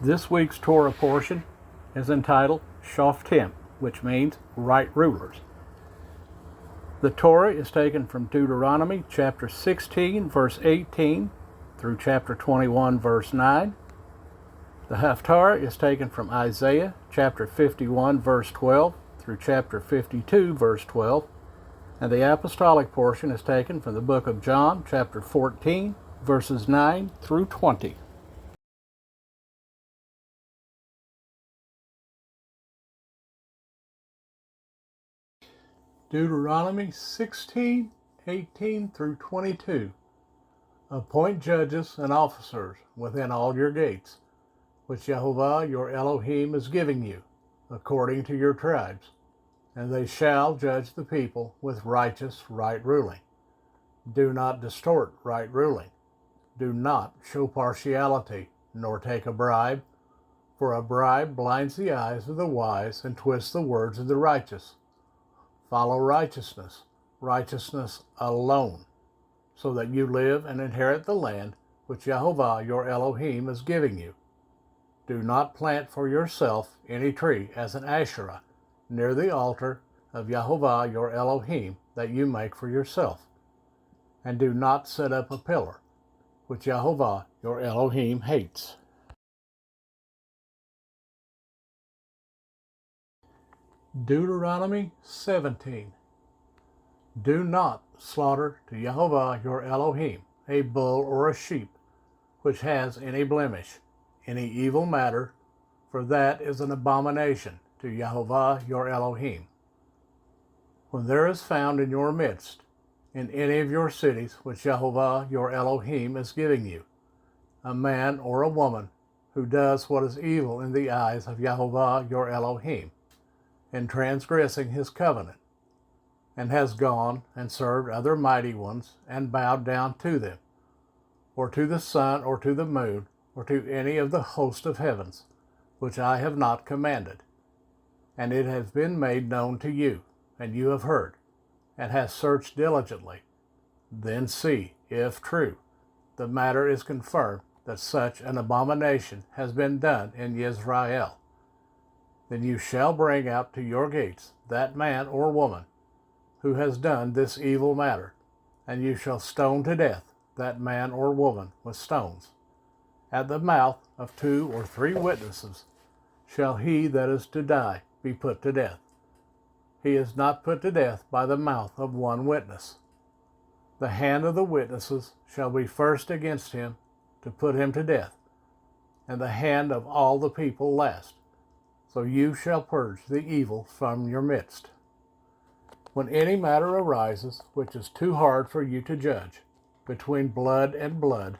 This week's Torah portion is entitled Shoftim, which means right rulers. The Torah is taken from Deuteronomy chapter 16, verse 18 through chapter 21, verse 9. The Haftarah is taken from Isaiah chapter 51, verse 12 through chapter 52, verse 12. And the apostolic portion is taken from the book of John chapter 14, verses 9 through 20. Deuteronomy 16, 18 through 22. Appoint judges and officers within all your gates, which Jehovah your Elohim is giving you, according to your tribes, and they shall judge the people with righteous right ruling. Do not distort right ruling. Do not show partiality, nor take a bribe, for a bribe blinds the eyes of the wise and twists the words of the righteous. Follow righteousness, righteousness alone, so that you live and inherit the land which Jehovah your Elohim is giving you. Do not plant for yourself any tree as an Asherah near the altar of Jehovah your Elohim that you make for yourself. And do not set up a pillar, which Jehovah your Elohim hates. Deuteronomy 17. Do not slaughter to Jehovah your Elohim a bull or a sheep which has any blemish, any evil matter, for that is an abomination to Jehovah your Elohim. When there is found in your midst, in any of your cities which Jehovah your Elohim is giving you, a man or a woman who does what is evil in the eyes of Jehovah your Elohim, in transgressing his covenant, and has gone and served other mighty ones and bowed down to them, or to the sun, or to the moon, or to any of the host of heavens, which I have not commanded, and it has been made known to you, and you have heard, and hast searched diligently, then see, if true, the matter is confirmed that such an abomination has been done in Israel. Then you shall bring out to your gates that man or woman who has done this evil matter, and you shall stone to death that man or woman with stones. At the mouth of 2 or 3 witnesses shall he that is to die be put to death. He is not put to death by the mouth of one witness. The hand of the witnesses shall be first against him to put him to death, and the hand of all the people last. So you shall purge the evil from your midst. When any matter arises which is too hard for you to judge, between blood and blood,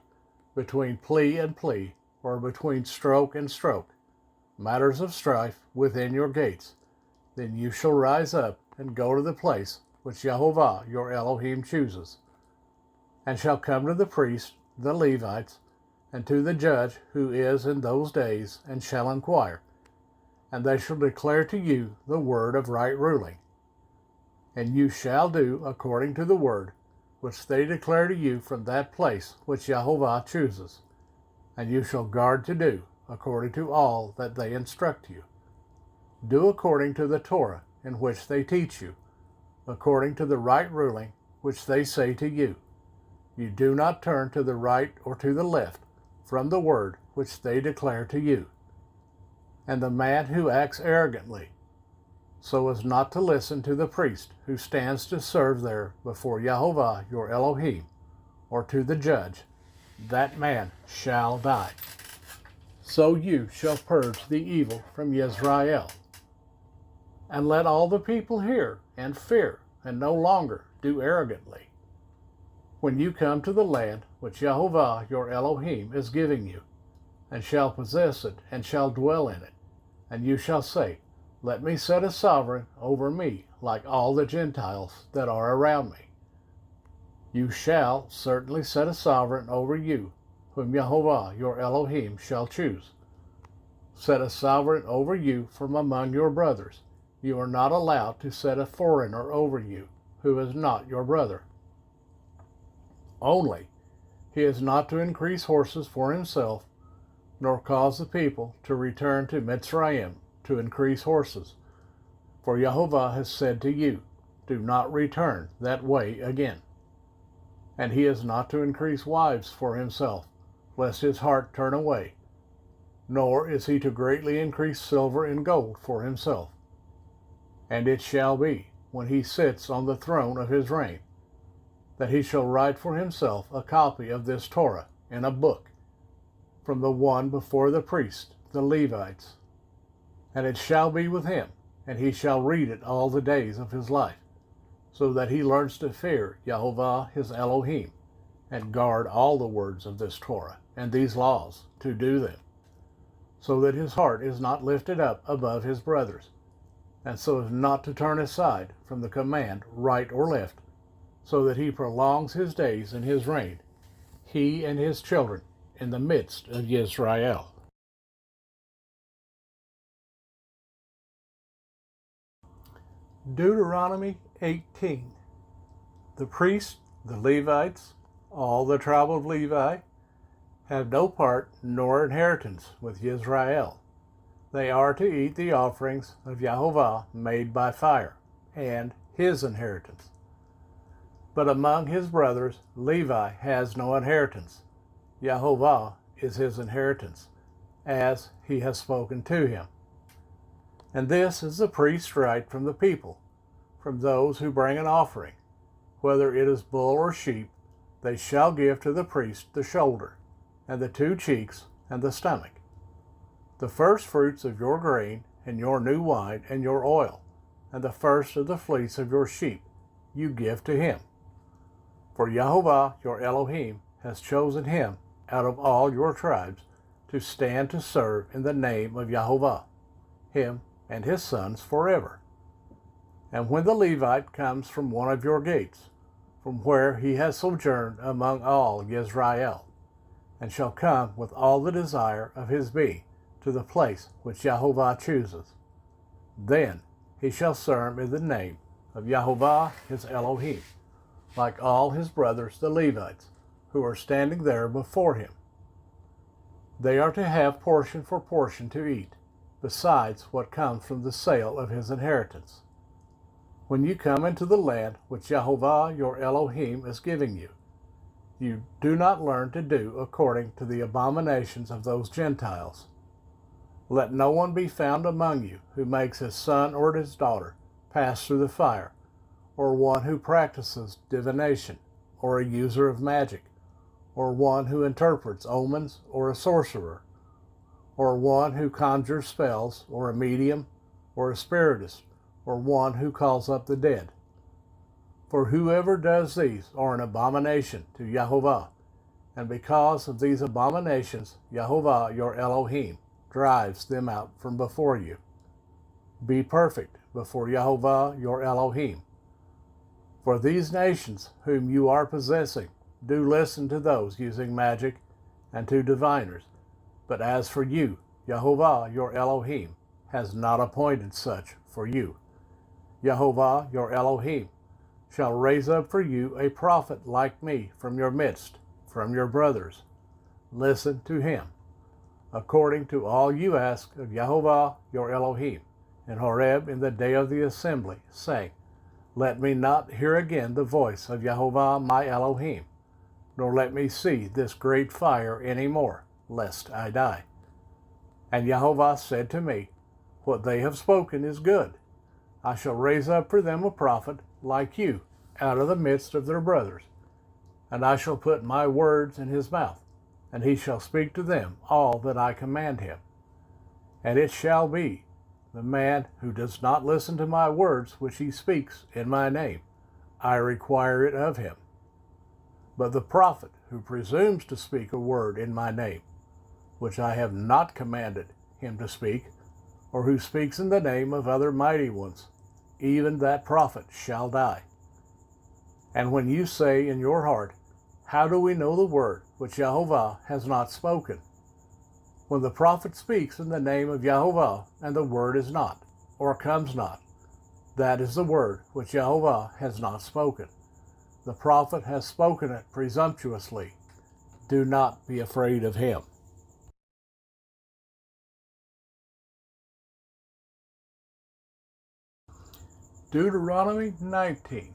between plea and plea, or between stroke and stroke, matters of strife within your gates, then you shall rise up and go to the place which Jehovah your Elohim chooses, and shall come to the priests, the Levites, and to the judge who is in those days, and shall inquire, and they shall declare to you the word of right ruling. And you shall do according to the word which they declare to you from that place which Jehovah chooses, and you shall guard to do according to all that they instruct you. Do according to the Torah in which they teach you, according to the right ruling which they say to you. You do not turn to the right or to the left from the word which they declare to you. And the man who acts arrogantly, so as not to listen to the priest who stands to serve there before Jehovah your Elohim, or to the judge, that man shall die. So you shall purge the evil from Israel. And let all the people hear and fear, and no longer do arrogantly. When you come to the land which Jehovah your Elohim is giving you, and shall possess it, and shall dwell in it, and you shall say, Let me set a sovereign over me, like all the Gentiles that are around me. You shall certainly set a sovereign over you, whom Jehovah your Elohim shall choose. Set a sovereign over you from among your brothers. You are not allowed to set a foreigner over you, who is not your brother. Only, he is not to increase horses for himself, nor cause the people to return to Mitzrayim to increase horses. For Jehovah has said to you, do not return that way again. And he is not to increase wives for himself, lest his heart turn away, nor is he to greatly increase silver and gold for himself. And it shall be, when he sits on the throne of his reign, that he shall write for himself a copy of this Torah in a book, from the one before the priests, the Levites. And it shall be with him, and he shall read it all the days of his life, so that he learns to fear Jehovah his Elohim, and guard all the words of this Torah and these laws, to do them, so that his heart is not lifted up above his brothers, and so as not to turn aside from the command right or left, so that he prolongs his days in his reign, he and his children, in the midst of Israel. Deuteronomy 18. The priests, the Levites, all the tribe of Levi, have no part nor inheritance with Israel. They are to eat the offerings of Jehovah made by fire, and his inheritance. But among his brothers, Levi has no inheritance. Jehovah is his inheritance, as he has spoken to him. And this is the priest's right from the people, from those who bring an offering. Whether it is bull or sheep, they shall give to the priest the shoulder, and the 2 cheeks, and the stomach. The first fruits of your grain, and your new wine, and your oil, and the first of the fleece of your sheep, you give to him. For Jehovah your Elohim has chosen him out of all your tribes to stand to serve in the name of Jehovah, him and his sons forever. And when the Levite comes from one of your gates, from where he has sojourned among all Israel, and shall come with all the desire of his being to the place which Jehovah chooses, then he shall serve in the name of Jehovah his Elohim, like all his brothers the Levites, who are standing there before him. They are to have portion for portion to eat, besides what comes from the sale of his inheritance. When you come into the land which Jehovah your Elohim is giving you, you do not learn to do according to the abominations of those Gentiles. Let no one be found among you who makes his son or his daughter pass through the fire, or one who practices divination, or a user of magic, or one who interprets omens, or a sorcerer, or one who conjures spells, or a medium, or a spiritist, or one who calls up the dead. For whoever does these are an abomination to Jehovah, and because of these abominations Jehovah your Elohim drives them out from before you. Be perfect before Jehovah your Elohim. For these nations whom you are possessing do listen to those using magic and to diviners, but as for you, Jehovah your Elohim has not appointed such for you. Jehovah your Elohim shall raise up for you a prophet like me from your midst, from your brothers. Listen to him, according to all you ask of Jehovah your Elohim in Horeb in the day of the assembly, saying, let me not hear again the voice of Jehovah my Elohim, nor let me see this great fire any more, lest I die. And Jehovah said to me, what they have spoken is good. I shall raise up for them a prophet like you out of the midst of their brothers, and I shall put my words in his mouth, and he shall speak to them all that I command him. And it shall be, the man who does not listen to my words which he speaks in my name, I require it of him. But the prophet who presumes to speak a word in my name, which I have not commanded him to speak, or who speaks in the name of other mighty ones, even that prophet shall die. And when you say in your heart, how do we know the word which Jehovah has not spoken? When the prophet speaks in the name of Jehovah, and the word is not, or comes not, that is the word which Jehovah has not spoken. The prophet has spoken it presumptuously. Do not be afraid of him. Deuteronomy 19.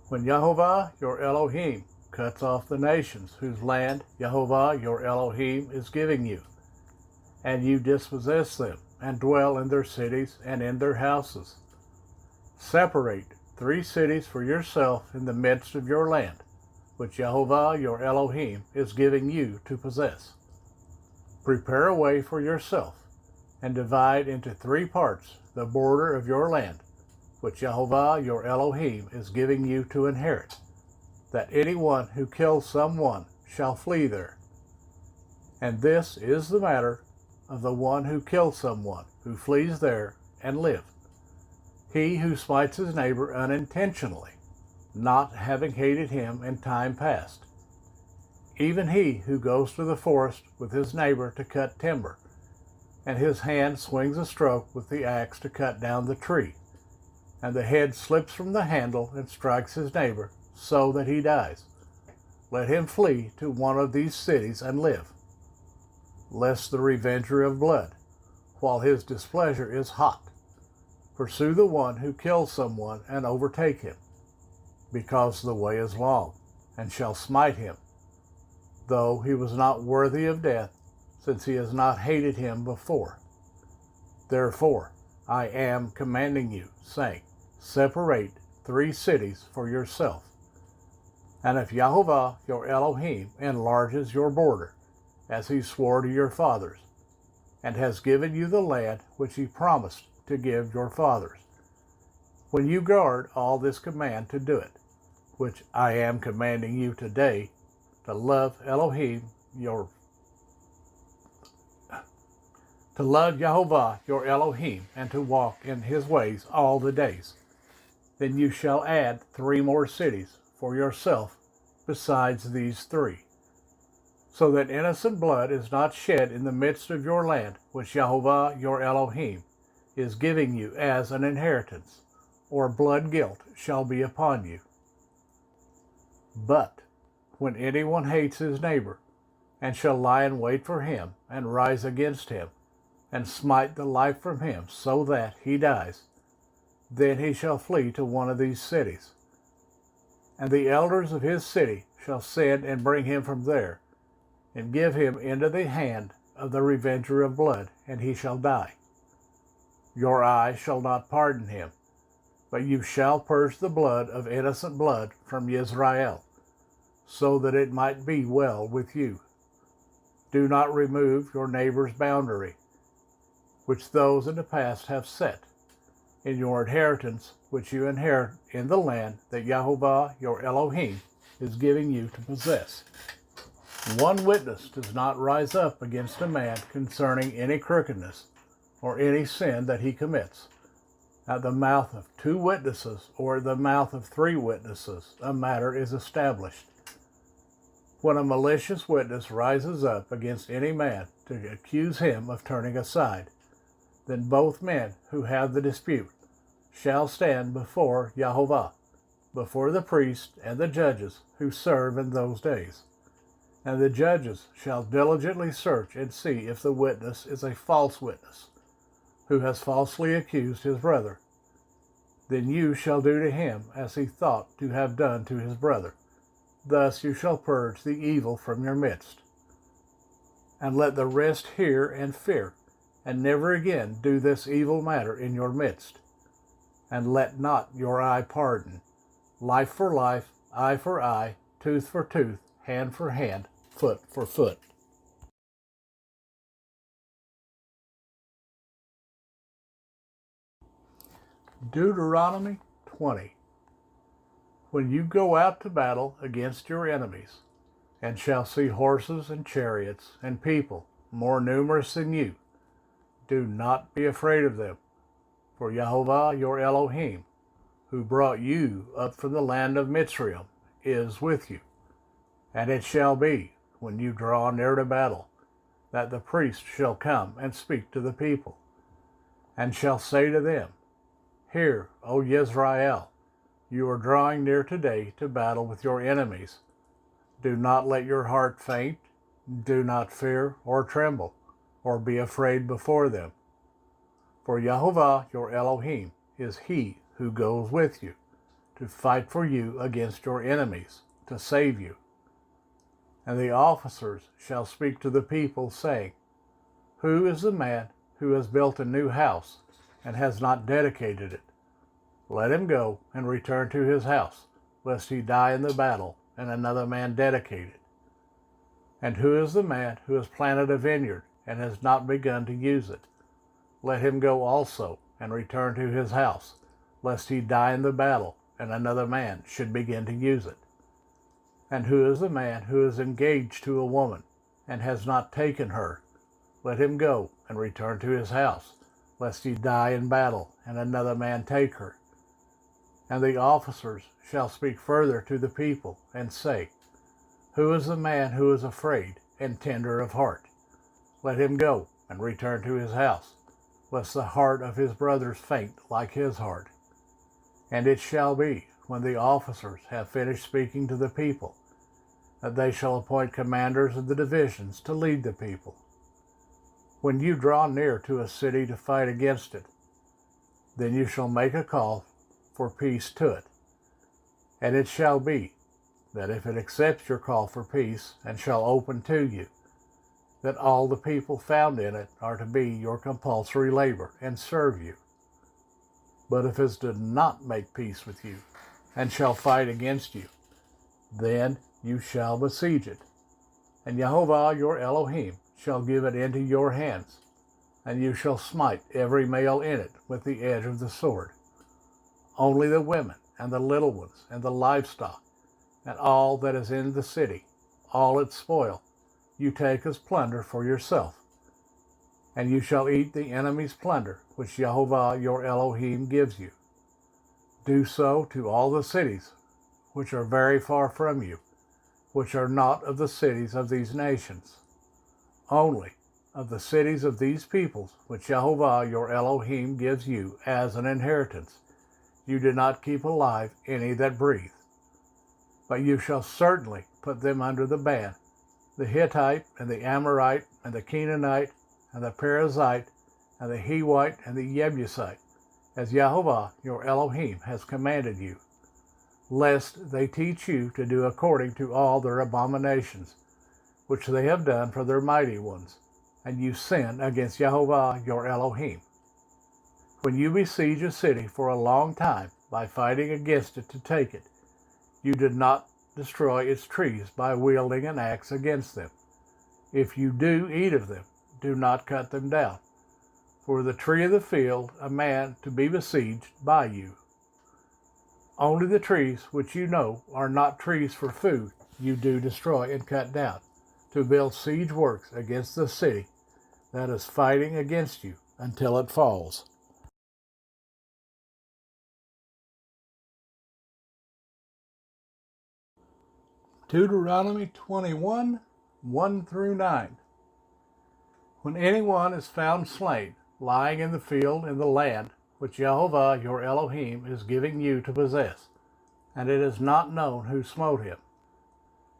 When Jehovah your Elohim cuts off the nations whose land Jehovah your Elohim is giving you, and you dispossess them, and dwell in their cities and in their houses, separate 3 cities for yourself in the midst of your land, which Jehovah your Elohim is giving you to possess. Prepare a way for yourself, and divide into 3 parts the border of your land, which Jehovah your Elohim is giving you to inherit, that anyone who kills someone shall flee there. And this is the matter of the one who kills someone who flees there and live. He who smites his neighbor unintentionally, not having hated him in time past. Even he who goes to the forest with his neighbor to cut timber, and his hand swings a stroke with the axe to cut down the tree, and the head slips from the handle and strikes his neighbor, so that he dies. Let him flee to one of these cities and live, lest the revenger of blood, while his displeasure is hot, pursue the one who kills someone and overtake him, because the way is long, and shall smite him, though he was not worthy of death, since he has not hated him before. Therefore I am commanding you, saying, separate 3 cities for yourself. And if Jehovah your Elohim enlarges your border, as he swore to your fathers, and has given you the land which he promised to give your fathers, when you guard all this command to do it, which I am commanding you today, to love Jehovah your Elohim, and to walk in his ways all the days, then you shall add 3 more cities for yourself besides these 3, so that innocent blood is not shed in the midst of your land, which Jehovah your Elohim is giving you as an inheritance, or blood guilt shall be upon you. But when anyone hates his neighbor, and shall lie in wait for him, and rise against him, and smite the life from him, so that he dies, then he shall flee to one of these cities. And the elders of his city shall send and bring him from there, and give him into the hand of the revenger of blood, and he shall die. Your eye shall not pardon him, but you shall purge the blood of innocent blood from Israel, so that it might be well with you. Do not remove your neighbor's boundary, which those in the past have set, in your inheritance which you inherit in the land that Jehovah your Elohim is giving you to possess. One witness does not rise up against a man concerning any crookedness or any sin that he commits. At the mouth of 2 witnesses or the mouth of 3 witnesses a matter is established. When a malicious witness rises up against any man to accuse him of turning aside, then both men who have the dispute shall stand before Jehovah, before the priest and the judges who serve in those days. And the judges shall diligently search and see if the witness is a false witness, who has falsely accused his brother. Then you shall do to him as he thought to have done to his brother. Thus you shall purge the evil from your midst. And let the rest hear and fear, and never again do this evil matter in your midst. And let not your eye pardon. Life for life, eye for eye, tooth for tooth, hand for hand, foot for foot. Deuteronomy 20. When you go out to battle against your enemies, and shall see horses and chariots and people more numerous than you, do not be afraid of them, for Jehovah your Elohim, who brought you up from the land of Mitzrayim, is with you. And it shall be, when you draw near to battle, that the priest shall come and speak to the people, and shall say to them, Hear, O Yisrael, you are drawing near today to battle with your enemies. Do not let your heart faint, do not fear or tremble, or be afraid before them. For Jehovah your Elohim is he who goes with you to fight for you against your enemies, to save you. And the officers shall speak to the people, saying, Who is the man who has built a new house and has not dedicated it? Let him go and return to his house, lest he die in the battle and another man dedicate it. And who is the man who has planted a vineyard and has not begun to use it? Let him go also and return to his house, lest he die in the battle and another man should begin to use it. And who is the man who is engaged to a woman and has not taken her? Let him go and return to his house, lest he die in battle and another man take her. And the officers shall speak further to the people and say, Who is the man who is afraid and tender of heart? Let him go and return to his house, lest the heart of his brothers faint like his heart. And it shall be, when the officers have finished speaking to the people, that they shall appoint commanders of the divisions to lead the people. When you draw near to a city to fight against it, then you shall make a call for peace to it. And it shall be, that if it accepts your call for peace and shall open to you, that all the people found in it are to be your compulsory labor and serve you. But if it does not make peace with you, and shall fight against you, then you shall besiege it. And Jehovah your Elohim shall give it into your hands, and you shall smite every male in it with the edge of the sword. Only the women and the little ones and the livestock, and all that is in the city, all its spoil, you take as plunder for yourself. And you shall eat the enemy's plunder, which Jehovah your Elohim gives you. Do so to all the cities which are very far from you, which are not of the cities of these nations. Only of the cities of these peoples, which Jehovah your Elohim gives you as an inheritance, you do not keep alive any that breathe. But you shall certainly put them under the ban, the Hittite and the Amorite and the Canaanite and the Perizzite and the Hivite and the Jebusite, as Jehovah your Elohim has commanded you, lest they teach you to do according to all their abominations, which they have done for their mighty ones, and you sin against Jehovah your Elohim. When you besiege a city for a long time by fighting against it to take it, you did not destroy its trees by wielding an axe against them. If you do eat of them, do not cut them down. For the tree of the field, a man to be besieged by you. Only the trees which you know are not trees for food, you do destroy and cut down, to build siege works against the city that is fighting against you until it falls. Deuteronomy 21, 1 through 9. When anyone is found slain, lying in the field in the land which Jehovah your Elohim is giving you to possess, and it is not known who smote him,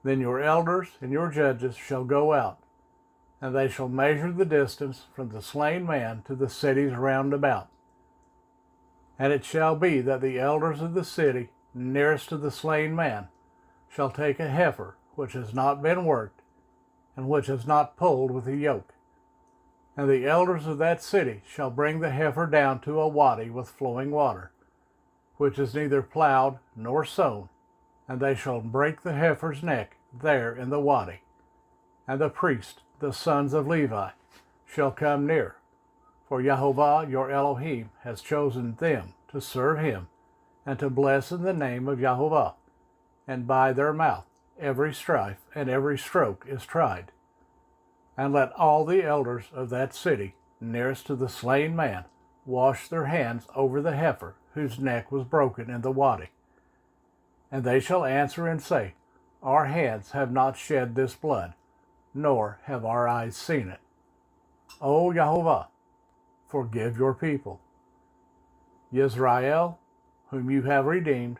then your elders and your judges shall go out, and they shall measure the distance from the slain man to the cities round about. And it shall be that the elders of the city nearest to the slain man shall take a heifer which has not been worked, and which is not pulled with a yoke. And the elders of that city shall bring the heifer down to a wadi with flowing water, which is neither plowed nor sown, and they shall break the heifer's neck there in the wadi. And the priest, the sons of Levi, shall come near, for Jehovah your Elohim has chosen them to serve him, and to bless in the name of Jehovah, and by their mouth every strife and every stroke is tried. And let all the elders of that city nearest to the slain man wash their hands over the heifer whose neck was broken in the wadi. And they shall answer and say, Our hands have not shed this blood, nor have our eyes seen it. O Jehovah, forgive your people, Yisrael, whom you have redeemed,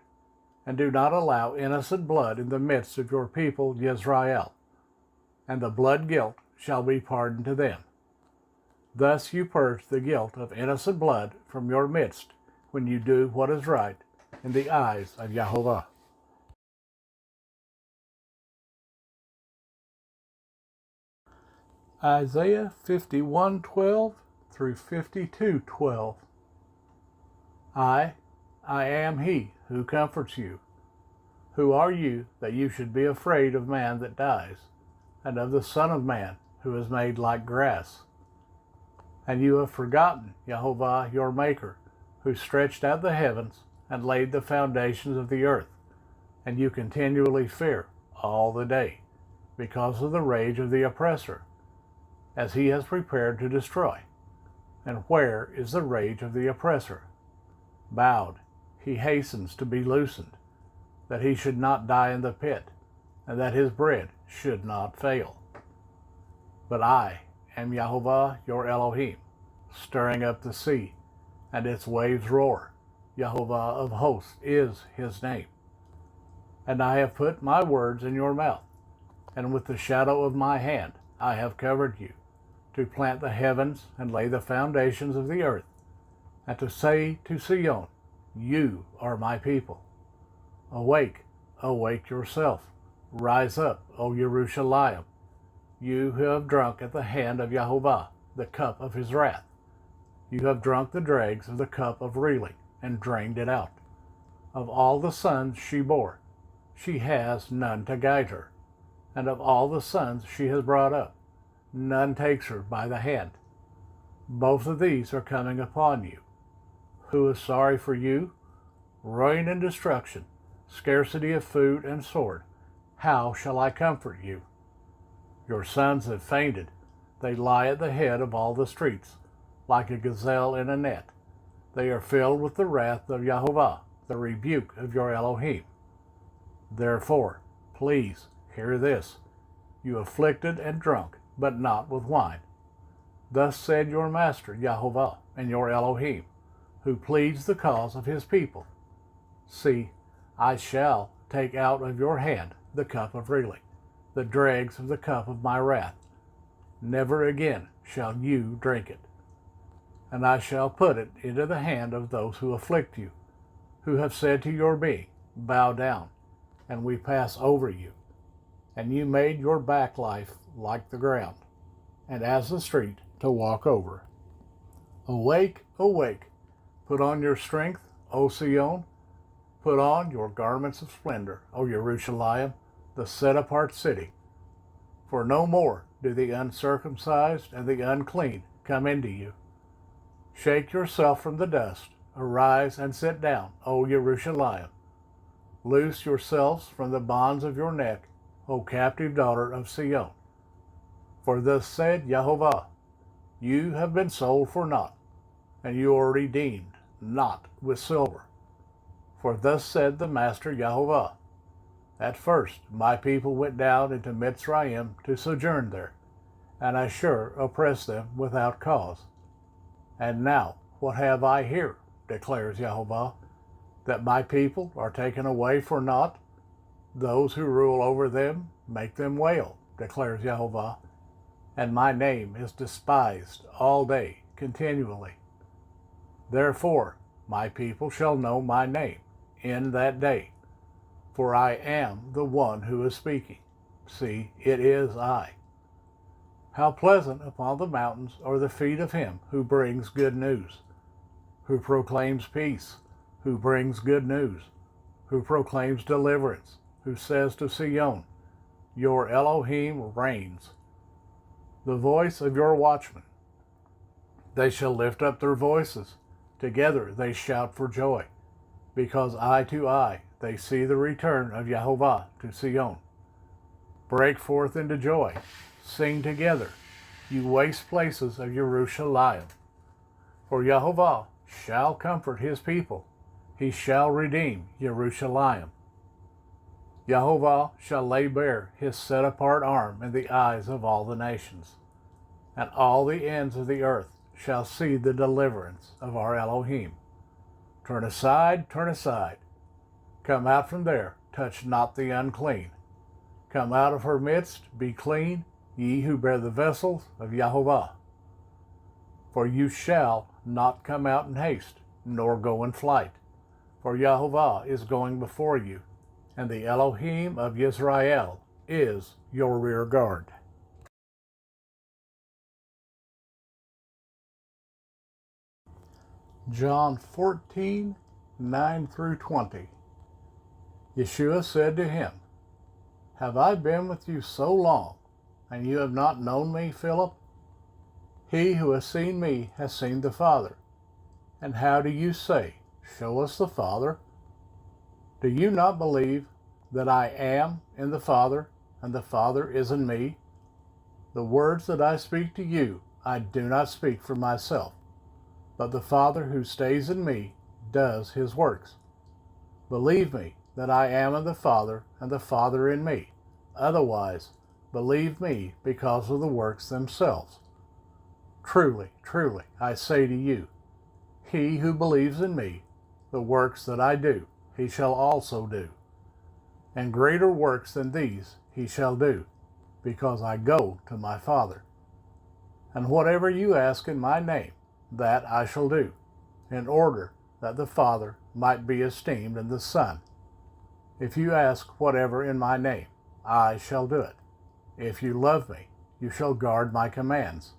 and do not allow innocent blood in the midst of your people Yisrael, and the blood guilt shall be pardoned to them. Thus you purge the guilt of innocent blood from your midst when you do what is right in the eyes of Yahovah. Isaiah 51:12 through 52:12. I am he who comforts you. Who are you that you should be afraid of man that dies, and of the Son of Man who is made like grass? And you have forgotten Yahovah your Maker, who stretched out the heavens and laid the foundations of the earth, and you continually fear all the day, because of the rage of the oppressor, as he has prepared to destroy. And where is the rage of the oppressor? Bowed, he hastens to be loosened, that he should not die in the pit, and that his bread should not fail. But I am Yahovah your Elohim, stirring up the sea, and its waves roar. Yahovah of hosts is his name. And I have put my words in your mouth, and with the shadow of my hand I have covered you, to plant the heavens and lay the foundations of the earth, and to say to Sion, you are my people. Awake, awake yourself. Rise up, O Jerusalem, you who have drunk at the hand of Yahovah the cup of his wrath. You have drunk the dregs of the cup of reeling, and drained it out. Of all the sons she bore, she has none to guide her, and of all the sons she has brought up, none takes her by the hand. Both of these are coming upon you. Who is sorry for you? Ruin and destruction, scarcity of food and sword. How shall I comfort you? Your sons have fainted. They lie at the head of all the streets, like a gazelle in a net. They are filled with the wrath of Yahovah, the rebuke of your Elohim. Therefore, please hear this, you afflicted and drunk, but not with wine. Thus said your master Yahovah and your Elohim, who pleads the cause of his people. See, I shall take out of your hand the cup of reeling, the dregs of the cup of my wrath. Never again shall you drink it. And I shall put it into the hand of those who afflict you, who have said to your being, bow down, and we pass over you. And you made your back life like the ground, and as the street to walk over. Awake, awake, put on your strength, O Sion. Put on your garments of splendor, O Jerusalem, the set-apart city. For no more do the uncircumcised and the unclean come into you. Shake yourself from the dust, arise and sit down, O Jerusalem. Loose yourselves from the bonds of your neck, O captive daughter of Sion. For thus said Yahovah, you have been sold for naught, and you are redeemed not with silver. For thus said the Master Yahovah, at first my people went down into Mitzrayim to sojourn there, and I sure oppressed them without cause. And now what have I here, declares Yahovah, that my people are taken away for naught? Those who rule over them make them wail, declares Yahovah, and my name is despised all day continually. Therefore my people shall know my name in that day, for I am the one who is speaking. See, it is I. How pleasant upon the mountains are the feet of him who brings good news, who proclaims peace, who brings good news, who proclaims deliverance, who says to Sion, your Elohim reigns. The voice of your watchmen. They shall lift up their voices. Together they shout for joy, because eye to eye they see the return of Yahovah to Sion. Break forth into joy. Sing together, you waste places of Jerusalem. For Yahovah shall comfort his people. He shall redeem Jerusalem. Yahovah shall lay bare his set-apart arm in the eyes of all the nations, and all the ends of the earth shall see the deliverance of our Elohim. Turn aside, turn aside. Come out from there, touch not the unclean. Come out of her midst, be clean, ye who bear the vessels of Yahovah. For you shall not come out in haste, nor go in flight, for Jehovah is going before you, and the Elohim of Israel is your rear guard. John 14:9 through 20. Yeshua said to him, Have I been with you so long, and you have not known me, Philip? He who has seen me has seen the Father. And how do you say, Show us the Father? Do you not believe that I am in the Father, and the Father is in me? The words that I speak to you, I do not speak for myself, but the Father who stays in me does his works. Believe me that I am in the Father, and the Father in me. Otherwise, believe me because of the works themselves. Truly, truly, I say to you, he who believes in me, the works that I do, he shall also do. And greater works than these he shall do, because I go to my Father. And whatever you ask in my name, that I shall do, in order that the Father might be esteemed in the Son. If you ask whatever in my name, I shall do it. If you love me, you shall guard my commands.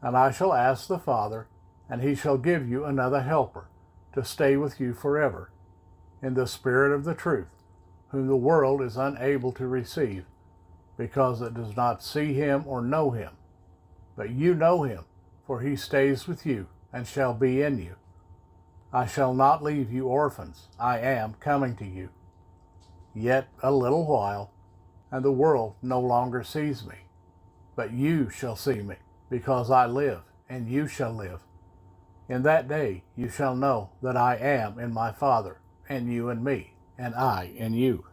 And I shall ask the Father, and he shall give you another helper, to stay with you forever, in the Spirit of the truth, whom the world is unable to receive, because it does not see him or know him. But you know him, for he stays with you, and shall be in you. I shall not leave you orphans. I am coming to you. Yet a little while, and the world no longer sees me. But you shall see me, because I live, and you shall live. In that day you shall know that I am in my Father, and you in me, and I in you.